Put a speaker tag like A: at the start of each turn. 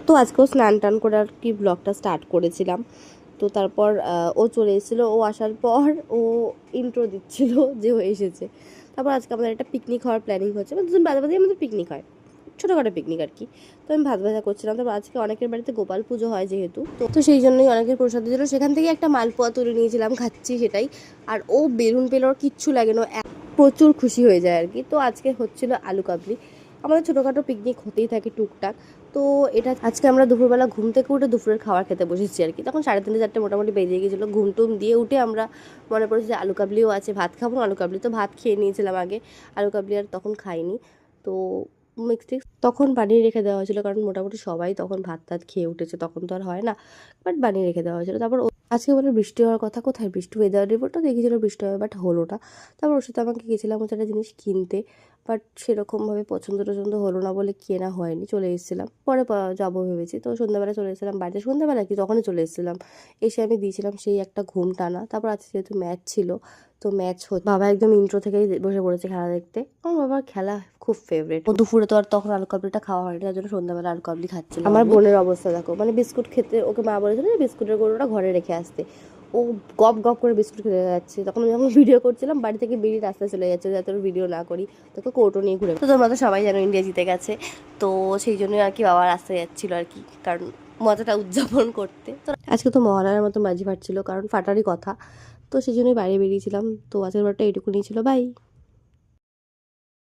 A: তো আজকেও স্নান টান করে আর কি ব্লগটা স্টার্ট করেছিলাম। তো তারপর ও চলে এসেছিলো, ও আসার পর ও ইন্ট্রো দিচ্ছিল যে ও এসেছে। তারপর আজকে আমাদের একটা পিকনিক হওয়ার প্ল্যানিং হচ্ছে, মানে দুজন বাদে বাদেই আমাদের পিকনিক হয়, ছোটোখাটো পিকনিক আর কি। তো আমি ভাত ভাজা করছিলাম। তারপর আজকে অনেকের বাড়িতে গোপাল পুজো হয় যেহেতু, তো সেই জন্যই অনেকের প্রসাদের জন্য সেখান থেকে একটা মালপোয়া তুলে নিয়েছিলাম, খাচ্ছি সেটাই। আর ও বেলুন পেলে ওর কিচ্ছু লাগে না, প্রচুর খুশি হয়ে যায় আর কি। তো আজকে হচ্ছিল আলু কাবলি। আমাদের ছোটোখাটো পিকনিক হতেই থাকে টুকটাক। তো এটা আজকে আমরা দুপুরবেলা ঘুম থেকে উঠে দুপুরের খাবার খেতে বসেছি আর কি। তখন 3:30-4টে মোটামুটি বেজে গিয়েছিলো। ঘুম টুম দিয়ে উঠে আমরা মনে পড়েছে যে আলু কাবলিও আছে, ভাত খাবো না, আলু কাবলি তো ভাত খেয়ে নিয়েছিলাম আগে, আলু কাবলি আর তখন খাইনি। তো মিক্স টিক্স তখন বানিয়ে রেখে দেওয়া হয়েছিলো, কারণ মোটামুটি সবাই তখন ভাত টাত খেয়ে উঠেছে, তখন তো আর হয় না, বাট বানিয়ে রেখে দেওয়া হয়েছিলো। তারপর আজকে বলে বৃষ্টি হওয়ার কথা, কোথায় বৃষ্টি, ওয়েদার রিপোর্টটা দেখেছিলো বৃষ্টি হবে, বাট হলো না। তারপর ওর সাথে আমাকে গেছিলাম হচ্ছে একটা জিনিস কিনতে, বাট সেরকমভাবে পছন্দ টছন্দ হলো না বলে কেনা হয়নি, চলে এসেছিলাম। পরে যাবো ভেবেছি। তো সন্ধ্যাবেলা চলে এসেছিলাম বাড়িতে, সন্ধ্যাবেলা কি তখনই চলে এসেছিলাম। এসে আমি দিয়েছিলাম সেই একটা ঘুম টানা। তারপর আজকে যেহেতু ম্যাচ ছিল, তো ম্যাচ হচ্ছে, বাবা একদম ইন্ট্রো থেকেই বসে পড়েছে খেলা দেখতে। আমার বাবার খেলা খুব ফেভারিট। ও দুপুরে তো আর তখন আলু কাবলিটা খাওয়া হয়নি, তার জন্য সন্ধ্যাবেলা আলু কাবলি খাচ্ছিল। আমার বোনের অবস্থা দেখো, মানে বিস্কুট খেতে ওকে মা বলেছিল যে বিস্কুটের গরুটা ঘরে রেখে আসতে, ও গপ গপ করে বিস্কুট খেতে যাচ্ছে। তখন আমি যখন ভিডিও করছিলাম বাড়ি থেকে বেরিয়ে রাস্তায় চলে যাচ্ছে যাতে ওর ভিডিও না করি, তোকে কৌটো নিয়ে ঘুরে। তো তোমরা তো সবাই জানো ইন্ডিয়া জিতে গেছে, তো সেই জন্যই আর কি বাবা রাস্তায় যাচ্ছিলো আর কি, কারণ মজাটা উদযাপন করতে। তো আজকে তো মহালয়ার মতো বাজি ফাটছিল, কারণ ফাটারই কথা, তো সেই জন্যই বাইরে বেরিয়েছিলাম। তো আজকের বারটা এইটুকুনি ছিল, বাই।